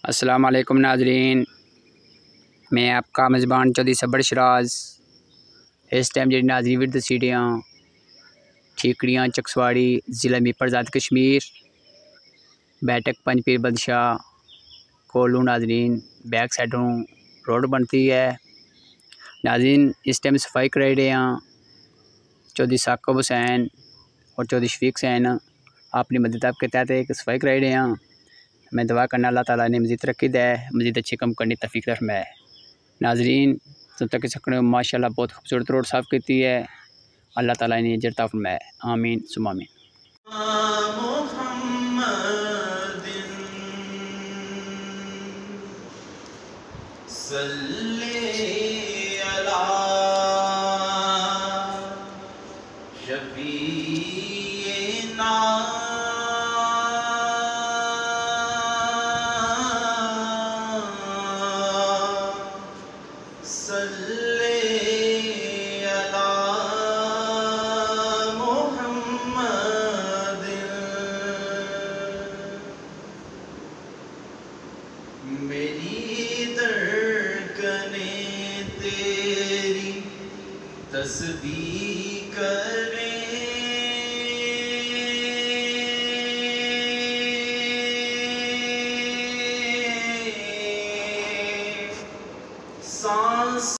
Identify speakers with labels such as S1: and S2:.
S1: अस्सलाम वालेकुम नाजरीन, मैं आपका मेज़बान चौधरी सबर शराज। इस टाइम जी नाजरी विद सीढ़ियाँ ठीकड़ियाँ चकसवाड़ी ज़िला मीरपुर आज़ाद कश्मीर बैठक पंजपीर बदशाह कोलू नाजरीन बैक साइडों रोड बनती है। नाजरीन इस टाइम सफाई कराई रहे हैं चौधरी साकिब हुसैन और चौधरी शफीक हुसैन अपनी मदद के तहत एक सफाई कराई रहे हैं। मैं दुआ करना अल्लाह ताला ने मज़ीद तरक्की दे, मज़ीद अच्छे कम करने तौफीक फरमाए। नाजरीन तो तक सकने माशाल्लाह बहुत खूबसूरत रोड साफ़ की है। अल्लाह ताला ने अजर फरमाए, आमीन सुम्मा आमीन।
S2: मेरी धड़कनें तेरी तस्बीह करें।